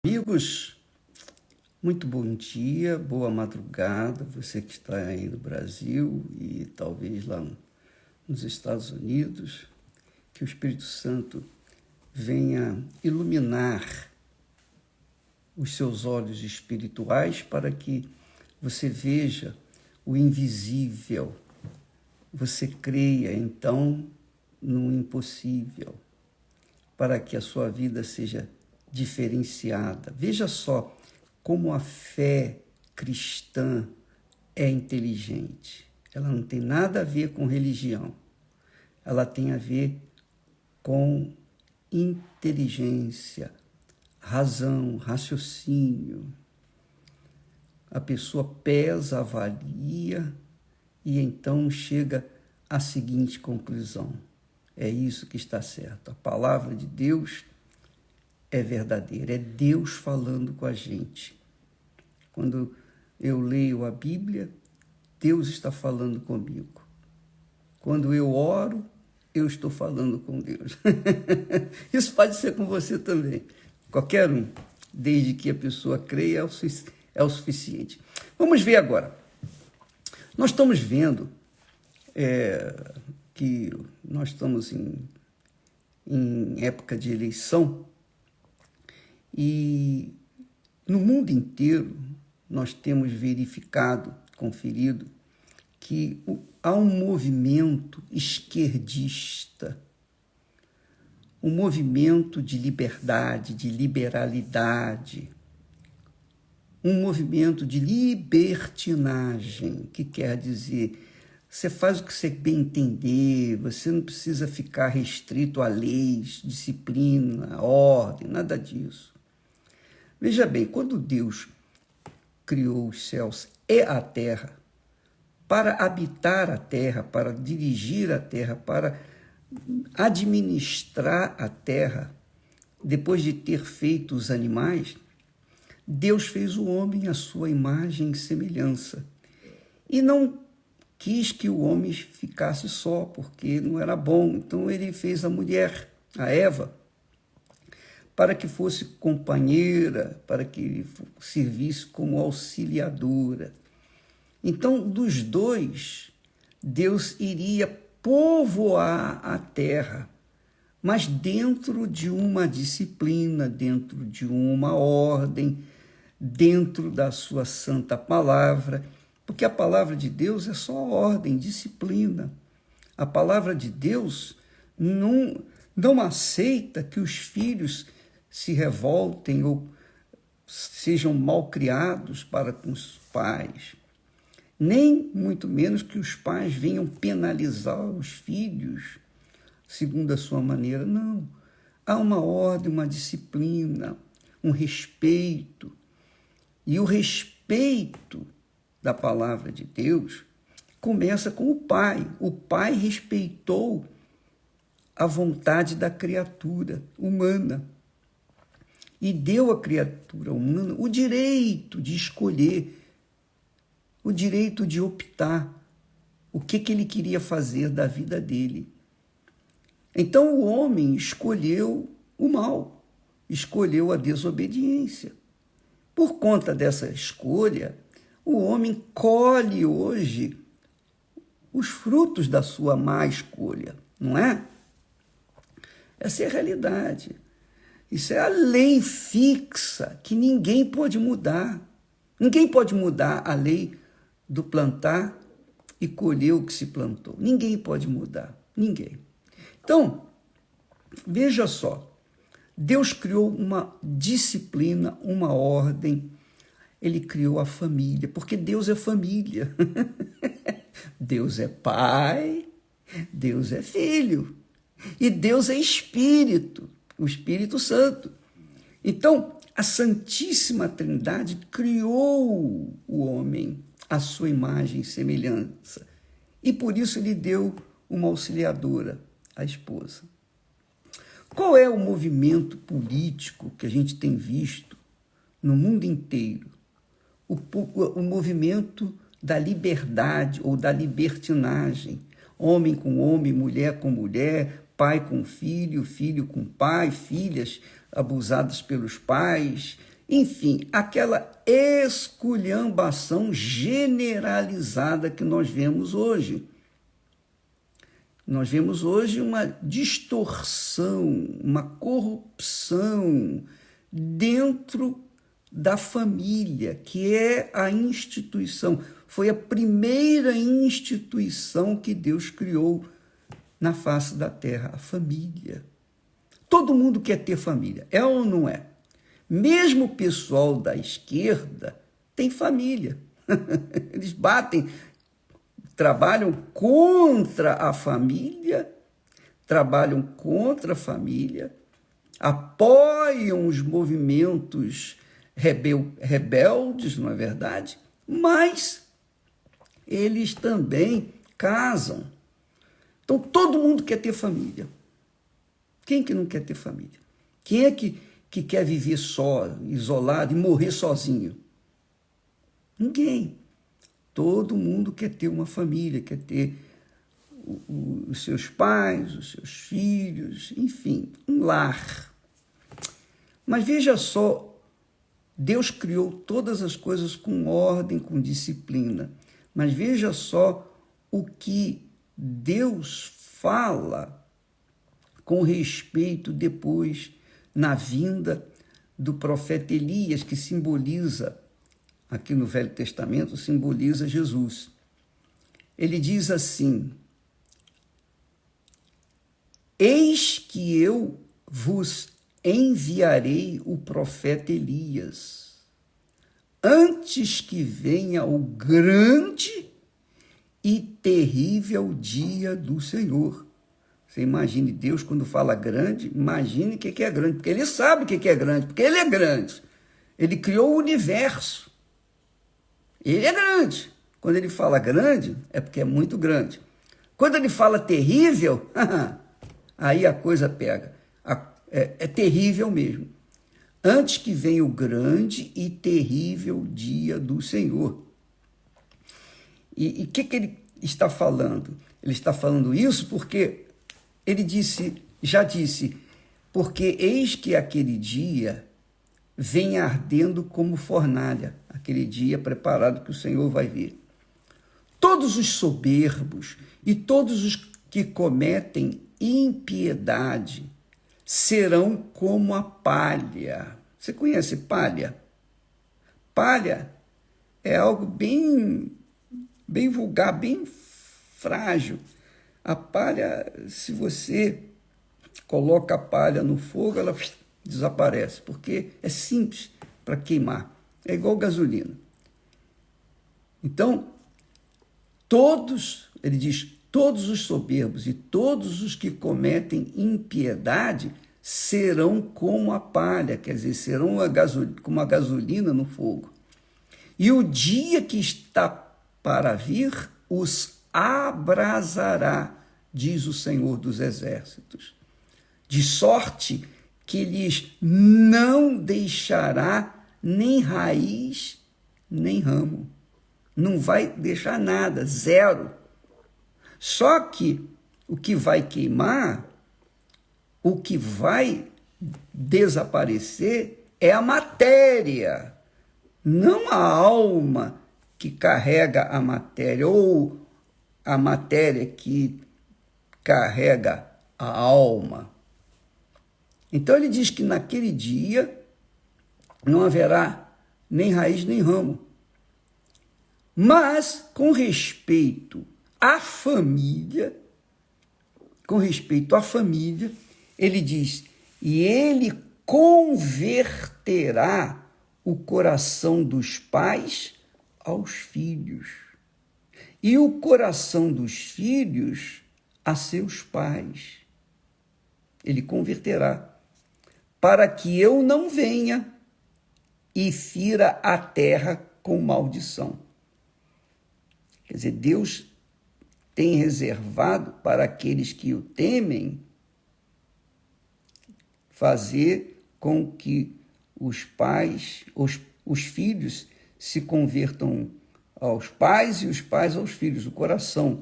Amigos, muito bom dia, boa madrugada, você que está aí no Brasil e talvez lá nos Estados Unidos, que o Espírito Santo venha iluminar os seus olhos espirituais para que você veja o invisível, você creia então no impossível, para que a sua vida seja diferenciada. Veja só como a fé cristã é inteligente. Ela não tem nada a ver com religião. Ela tem a ver com inteligência, razão, raciocínio. A pessoa pesa, avalia e então chega à seguinte conclusão: é isso que está certo. A palavra de Deus é verdadeira, é Deus falando com a gente. Quando eu leio a Bíblia, Deus está falando comigo. Quando eu oro, eu estou falando com Deus. Isso pode ser com você também. Qualquer um, desde que a pessoa creia, é o suficiente. Vamos ver agora. Nós estamos vendo que nós estamos em época de eleição, e no mundo inteiro nós temos verificado, conferido, que há um movimento esquerdista, um movimento de liberdade, de liberalidade, um movimento de libertinagem, que quer dizer, você faz o que você bem entender, você não precisa ficar restrito a leis, disciplina, ordem, nada disso. Veja bem, quando Deus criou os céus e a terra, para habitar a terra, para dirigir a terra, para administrar a terra, depois de ter feito os animais, Deus fez o homem à sua imagem e semelhança. E não quis que o homem ficasse só, porque não era bom. Então ele fez a mulher, a Eva, para que fosse companheira, para que servisse como auxiliadora. Então, dos dois, Deus iria povoar a terra, mas dentro de uma disciplina, dentro de uma ordem, dentro da sua santa palavra, porque a palavra de Deus é só ordem, disciplina. A palavra de Deus não aceita que os filhos se revoltem ou sejam mal criados para com os pais, nem muito menos que os pais venham penalizar os filhos segundo a sua maneira. Não, há uma ordem, uma disciplina, um respeito, e o respeito da palavra de Deus começa com o pai. O pai respeitou a vontade da criatura humana e deu à criatura humana o direito de escolher, o direito de optar o que ele queria fazer da vida dele. Então o homem escolheu o mal, escolheu a desobediência. Por conta dessa escolha, o homem colhe hoje os frutos da sua má escolha, não é? Essa é a realidade. Isso é a lei fixa que ninguém pode mudar. Ninguém pode mudar a lei do plantar e colher o que se plantou. Ninguém pode mudar. Ninguém. Então, veja só. Deus criou uma disciplina, uma ordem. Ele criou a família, porque Deus é família. Deus é pai, Deus é filho. E Deus é Espírito, o Espírito Santo. Então, a Santíssima Trindade criou o homem à sua imagem e semelhança. E por isso ele deu uma auxiliadora, a esposa. Qual é o movimento político que a gente tem visto no mundo inteiro? O movimento da liberdade ou da libertinagem. Homem com homem, mulher com mulher, pai com filho, filho com pai, filhas abusadas pelos pais, Enfim, aquela esculhambação generalizada que nós vemos hoje. Nós vemos hoje uma distorção, uma corrupção dentro da família, que é a instituição. Foi a primeira instituição que Deus criou na face da terra, a família. Todo mundo quer ter família, é ou não é? Mesmo o pessoal da esquerda tem família. Eles batem, trabalham contra a família, apoiam os movimentos rebeldes, não é verdade? Mas eles também casam. Então, todo mundo quer ter família. Quem que não quer ter família? Quem é que quer viver só, isolado e morrer sozinho? Ninguém. Todo mundo quer ter uma família, quer ter os seus pais, os seus filhos, enfim, um lar. Mas veja só, Deus criou todas as coisas com ordem, com disciplina. Mas veja só o que Deus fala com respeito depois na vinda do profeta Elias, que simboliza, aqui no Velho Testamento, simboliza Jesus. Ele diz assim: eis que eu vos enviarei o profeta Elias, antes que venha o grande e terrível dia do Senhor. Você imagine Deus quando fala grande, imagine o que é grande, porque ele sabe o que é grande, porque ele é grande. Ele criou o universo. Ele é grande. Quando ele fala grande, é porque é muito grande. Quando ele fala terrível, aí a coisa pega. É terrível mesmo. Antes que venha o grande e terrível dia do Senhor. E o que ele está falando? Ele está falando isso porque ele já disse, porque eis que aquele dia vem ardendo como fornalha, aquele dia preparado que o Senhor vai vir. Todos os soberbos e todos os que cometem impiedade serão como a palha. Você conhece palha? Palha é algo bem vulgar, bem frágil. A palha, se você coloca a palha no fogo, ela desaparece, porque é simples para queimar. É igual gasolina. Então, ele diz, todos os soberbos e todos os que cometem impiedade serão como a palha, quer dizer, serão como a gasolina no fogo. E o dia que está para vir os abrasará, diz o Senhor dos Exércitos, de sorte que lhes não deixará nem raiz, nem ramo. Não vai deixar nada, zero. Só que o que vai queimar, o que vai desaparecer é a matéria, não a alma que carrega a matéria, ou a matéria que carrega a alma. Então ele diz que naquele dia não haverá nem raiz nem ramo. Mas com respeito à família, ele diz, e ele converterá o coração dos pais aos filhos, e o coração dos filhos a seus pais. Ele converterá, para que eu não venha e fira a terra com maldição. Quer dizer, Deus tem reservado para aqueles que o temem fazer com que os pais, os filhos se convertam aos pais e os pais aos filhos, o coração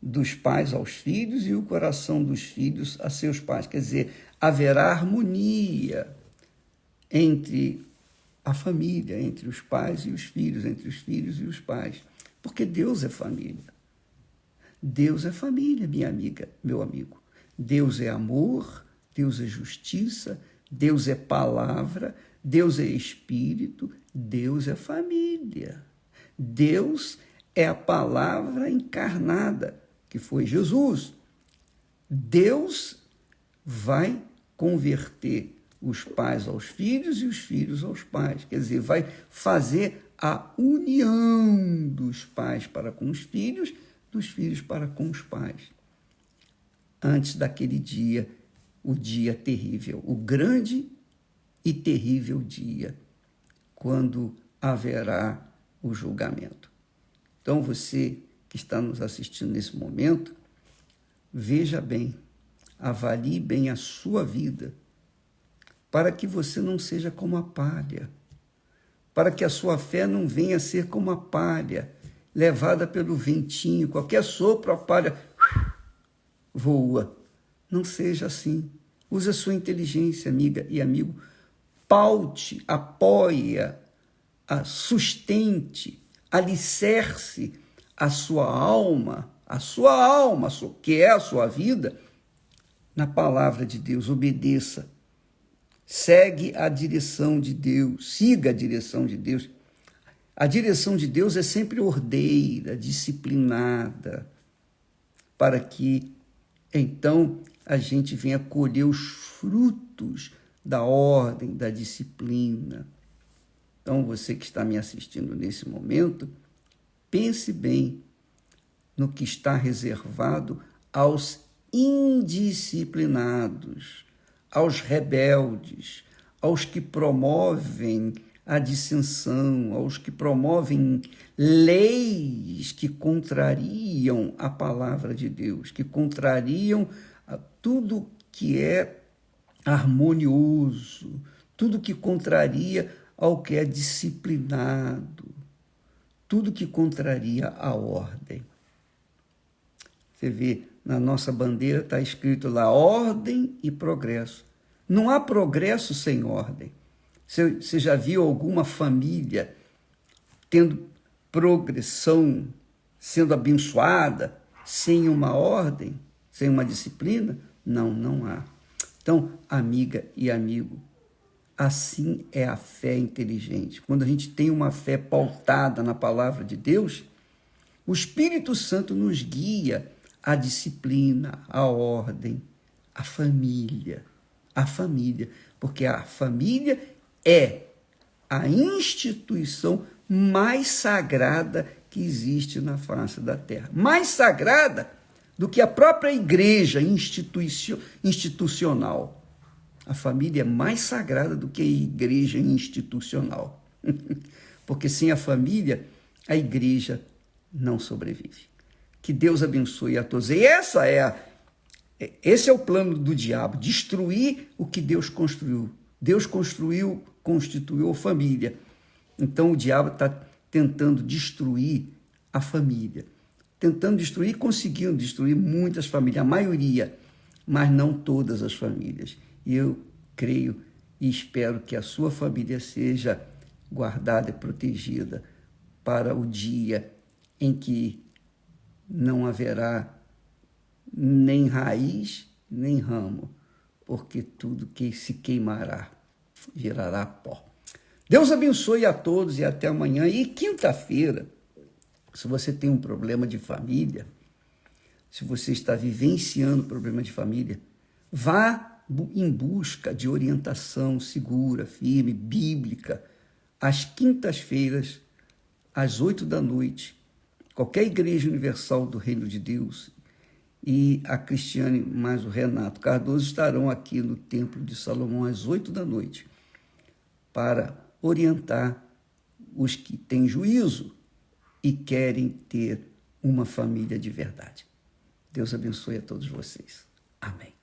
dos pais aos filhos e o coração dos filhos a seus pais. Quer dizer, haverá harmonia entre a família, entre os pais e os filhos, entre os filhos e os pais. Porque Deus é família. Deus é família, minha amiga, meu amigo. Deus é amor, Deus é justiça, Deus é palavra, Deus é espírito, Deus é família. Deus é a palavra encarnada, que foi Jesus. Deus vai converter os pais aos filhos e os filhos aos pais. Quer dizer, vai fazer a união dos pais para com os filhos, dos filhos para com os pais. Antes daquele dia, o dia terrível, o grande e terrível dia, quando haverá o julgamento. Então, você que está nos assistindo nesse momento, veja bem, avalie bem a sua vida, para que você não seja como a palha, para que a sua fé não venha a ser como a palha, levada pelo ventinho, qualquer sopro, a palha voa. Não seja assim. Use a sua inteligência, amiga e amigo. Paute, apoia, sustente, alicerce a sua alma, que é a sua vida, na palavra de Deus. Obedeça. Segue a direção de Deus, siga a direção de Deus. A direção de Deus é sempre ordeira, disciplinada, para que, então, a gente venha colher os frutos da ordem, da disciplina. Então, você que está me assistindo nesse momento, pense bem no que está reservado aos indisciplinados, aos rebeldes, aos que promovem a dissensão, aos que promovem leis que contrariam a palavra de Deus, que contrariam tudo que é harmonioso, tudo que contraria ao que é disciplinado, tudo que contraria a ordem. Você vê, na nossa bandeira está escrito lá, ordem e progresso. Não há progresso sem ordem. Você já viu alguma família tendo progressão, sendo abençoada, sem uma ordem, sem uma disciplina? Não, não há. Então, amiga e amigo, assim é a fé inteligente. Quando a gente tem uma fé pautada na palavra de Deus, o Espírito Santo nos guia à disciplina, à ordem, à família, porque a família é a instituição mais sagrada que existe na face da terra. Mais sagrada do que a própria igreja institucional. A família é mais sagrada do que a igreja institucional. Porque sem a família, a igreja não sobrevive. Que Deus abençoe a todos. E esse é o plano do diabo, destruir o que Deus construiu. Deus constituiu a família. Então o diabo está tentando destruir a família. Tentando destruir, conseguindo destruir muitas famílias, a maioria, mas não todas as famílias. E eu creio e espero que a sua família seja guardada e protegida para o dia em que não haverá nem raiz, nem ramo, porque tudo que se queimará virará pó. Deus abençoe a todos e até amanhã. E quinta-feira, se você tem um problema de família, se você está vivenciando problema de família, vá em busca de orientação segura, firme, bíblica, às quintas-feiras, às 20h, qualquer igreja universal do Reino de Deus, e a Cristiane mais o Renato Cardoso estarão aqui no Templo de Salomão às 20h, para orientar os que têm juízo e querem ter uma família de verdade. Deus abençoe a todos vocês. Amém.